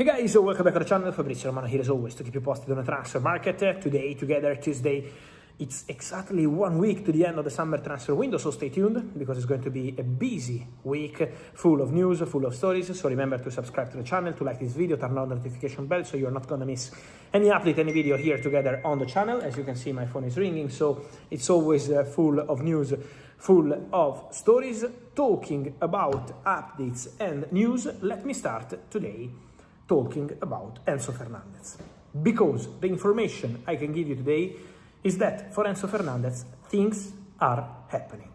Hey guys, welcome back to the channel. Fabrizio Romano here as always to keep you posted on the transfer market. Today, together, Tuesday, it's exactly 1 week to the end of the summer transfer window, so stay tuned because it's going to be a busy week full of news, full of stories. So remember to subscribe to the channel, to like this video, turn on the notification bell so you're not going to miss any update, any video here together on the channel. As you can see, my phone is ringing, so it's always full of news, full of stories. Talking about updates and news, let me start today talking about Enzo Fernandez, because the information I can give you today is that for Enzo Fernandez, things are happening.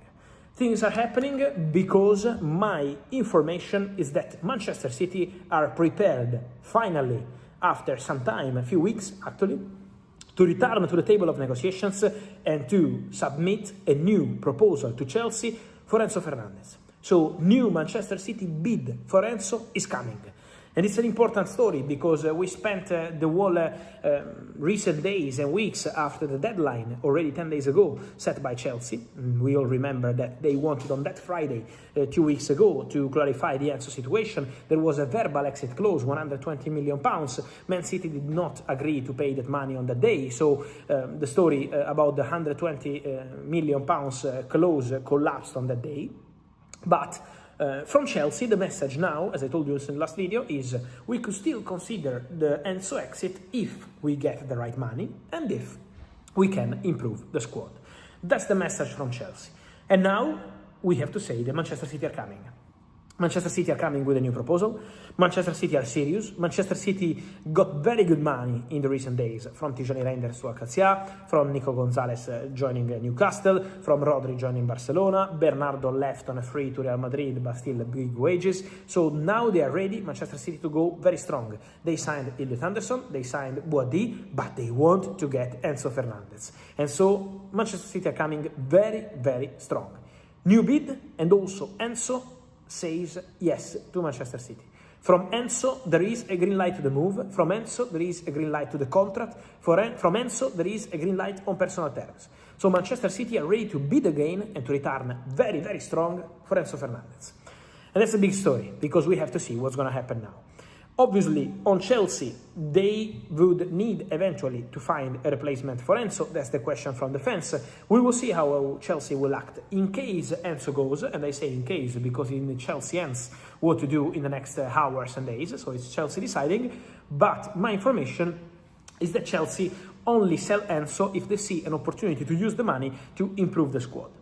Things are happening because my information is that Manchester City are prepared, finally, after some time, a few weeks actually, to return to the table of negotiations and to submit a new proposal to Chelsea for Enzo Fernandez. So, new Manchester City bid for Enzo is coming. And it's an important story because we spent the whole recent days and weeks after the deadline, already 10 days ago, set by Chelsea. We all remember that they wanted on that Friday, 2 weeks ago, to clarify the Enzo situation. There was a verbal exit clause, £120 million. Man City did not agree to pay that money on that day. So the story about the £120 million clause collapsed on that day. But from Chelsea, the message now, as I told you in the last video, is we could still consider the Enzo exit if we get the right money and if we can improve the squad. That's the message from Chelsea. And now we have to say that Manchester City are coming. Manchester City are coming with a new proposal. Manchester City are serious. Manchester City got very good money in the recent days, from Tijani Reinders to Alcacia, from Nico Gonzalez joining Newcastle, from Rodri joining Barcelona, Bernardo left on a free to Real Madrid, but still big wages. So now they are ready, Manchester City, to go very strong. They signed Elliot Anderson, they signed Boadi, but they want to get Enzo Fernandez. And so Manchester City are coming very, very strong. New bid, and also Enzo says yes to Manchester City. From Enzo, there is a green light to the move. From Enzo, there is a green light to the contract. From Enzo, there is a green light on personal terms. So Manchester City are ready to bid again and to return very, very strong for Enzo Fernandez. And that's a big story, because we have to see what's going to happen now. Obviously, on Chelsea, they would need eventually to find a replacement for Enzo. That's the question from the fans. We will see how Chelsea will act in case Enzo goes, and I say in case because in Chelsea hands what to do in the next hours and days, so it's Chelsea deciding. But my information is that Chelsea only sell Enzo if they see an opportunity to use the money to improve the squad.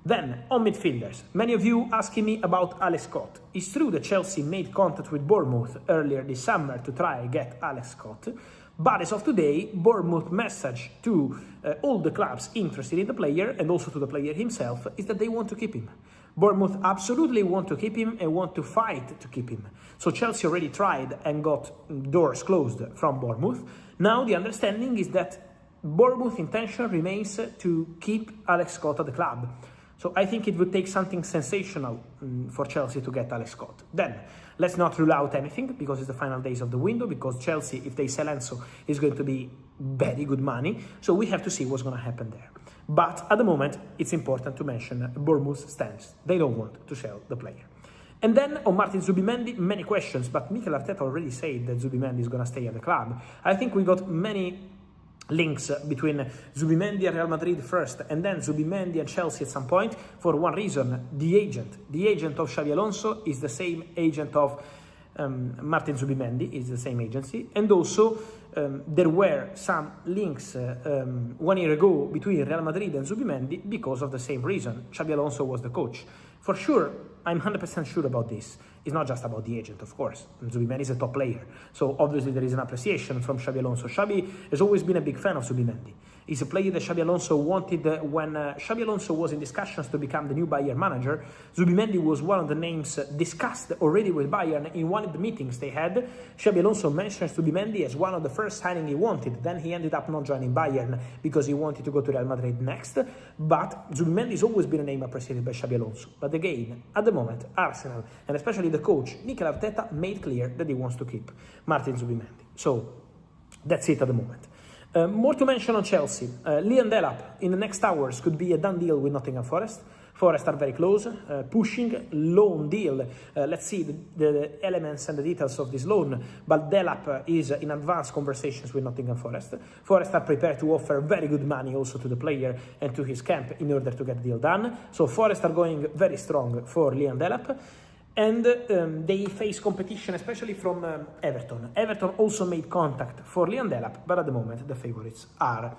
Then, on midfielders, many of you asking me about Alex Scott. It's true that Chelsea made contact with Bournemouth earlier this summer to try and get Alex Scott, but as of today, Bournemouth message to all the clubs interested in the player, and also to the player himself, is that they want to keep him. Bournemouth absolutely want to keep him and want to fight to keep him. So Chelsea already tried and got doors closed from Bournemouth. Now the understanding is that Bournemouth's intention remains to keep Alex Scott at the club. So I think it would take something sensational for Chelsea to get Alex Scott. Then, let's not rule out anything, because it's the final days of the window, because Chelsea, if they sell Enzo, is going to be very good money. So we have to see what's going to happen there. But at the moment, it's important to mention Bournemouth's stance. They don't want to sell the player. And then on Martin Zubimendi, many questions, but Mikel Arteta already said that Zubimendi is going to stay at the club. I think we got many links between Zubimendi and Real Madrid first, and then Zubimendi and Chelsea at some point, for one reason: the agent of Xabi Alonso is the same agent of Martin Zubimendi, is the same agency, and also there were some links 1 year ago between Real Madrid and Zubimendi because of the same reason. Xabi Alonso was the coach. For sure, I'm 100% sure about this. It's not just about the agent, of course. Zubimendi is a top player. So obviously there is an appreciation from Xabi Alonso. Xabi has always been a big fan of Zubimendi. He's a player that Xabi Alonso wanted when Xabi Alonso was in discussions to become the new Bayern manager. Zubimendi was one of the names discussed already with Bayern in one of the meetings they had. Xabi Alonso mentions Zubimendi as one of the first signing he wanted. Then he ended up not joining Bayern because he wanted to go to Real Madrid next. But Zubimendi has always been a name appreciated by Xabi Alonso. But again, at the moment, Arsenal, and especially the coach, Mikel Arteta, made clear that he wants to keep Martin Zubimendi. So that's it at the moment. More to mention on Chelsea. Delap in the next hours could be a done deal with Nottingham Forest. Forest are very close, pushing, loan deal. Let's see the elements and the details of this loan, but Delap is in advanced conversations with Nottingham Forest. Forest are prepared to offer very good money also to the player and to his camp in order to get the deal done. So Forest are going very strong for Liam Delap. And they face competition, especially from Everton. Everton also made contact for Liam Delap, but at the moment the favourites are,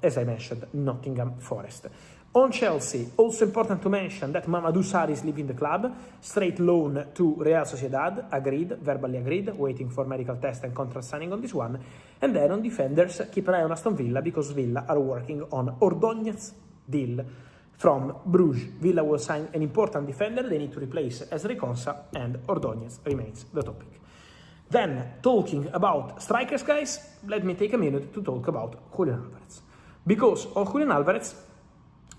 as I mentioned, Nottingham Forest. On Chelsea, also important to mention that Mamadou Sarr is leaving the club, straight loan to Real Sociedad, agreed, verbally agreed, waiting for medical test and contract signing on this one. And then on defenders, keep an eye on Aston Villa, because Villa are working on Ordóñez deal from Bruges. Villa will sign an important defender. They need to replace Ezri Konsa, and Ordóñez remains the topic. Then, talking about strikers, guys, let me take a minute to talk about Julián Álvarez. Because on Julián Álvarez,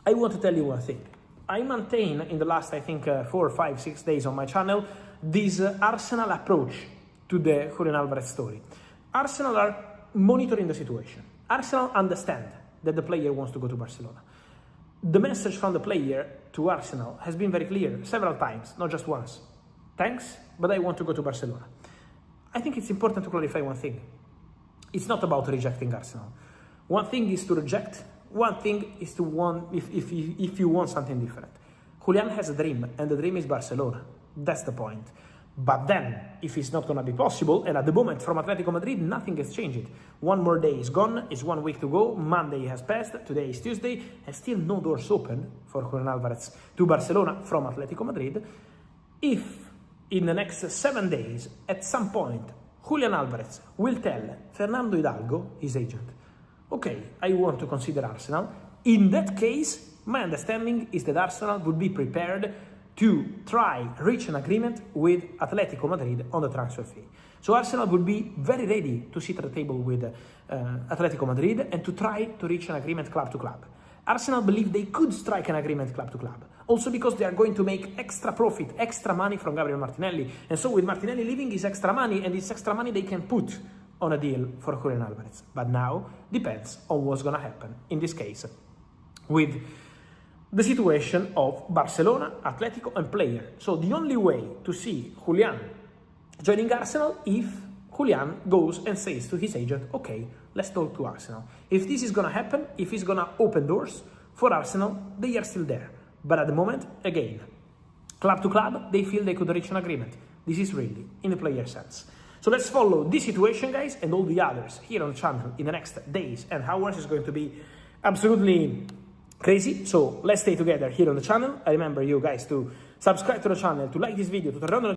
I want to tell you one thing. I maintain in the last, I think, 4, 5, 6 days on my channel, this Arsenal approach to the Julián Álvarez story. Arsenal are monitoring the situation. Arsenal understand that the player wants to go to Barcelona. The message from the player to Arsenal has been very clear several times, not just once. Thanks, but I want to go to Barcelona. I think it's important to clarify one thing. It's not about rejecting Arsenal. One thing is to reject, one thing is to want, if you want something different. Julián has a dream, and the dream is Barcelona. That's the point. But then, if it's not going to be possible, and at the moment from Atletico Madrid, nothing has changed. One more day is gone, it's 1 week to go, Monday has passed, today is Tuesday, and still no doors open for Julián Álvarez to Barcelona from Atletico Madrid. If in the next 7 days, at some point, Julián Álvarez will tell Fernando Hidalgo, his agent, okay, I want to consider Arsenal, in that case, my understanding is that Arsenal would be prepared to try reach an agreement with Atletico Madrid on the transfer fee. So Arsenal would be very ready to sit at the table with Atletico Madrid and to try to reach an agreement club to club. Arsenal believe they could strike an agreement club to club, also because they are going to make extra profit, extra money from Gabriel Martinelli. And so with Martinelli leaving is extra money, and this extra money they can put on a deal for Julián Álvarez. But now depends on what's going to happen in this case with the situation of Barcelona, Atletico and player. So the only way to see Julián joining Arsenal if Julián goes and says to his agent, okay, let's talk to Arsenal. If this is going to happen, if he's going to open doors for Arsenal, they are still there. But at the moment, again, club to club, they feel they could reach an agreement. This is really in the player sense. So let's follow this situation, guys, and all the others here on the channel in the next days and hours. Is going to be absolutely crazy. So let's stay together here on the channel. I remember you guys to subscribe to the channel, to like this video, to turn on the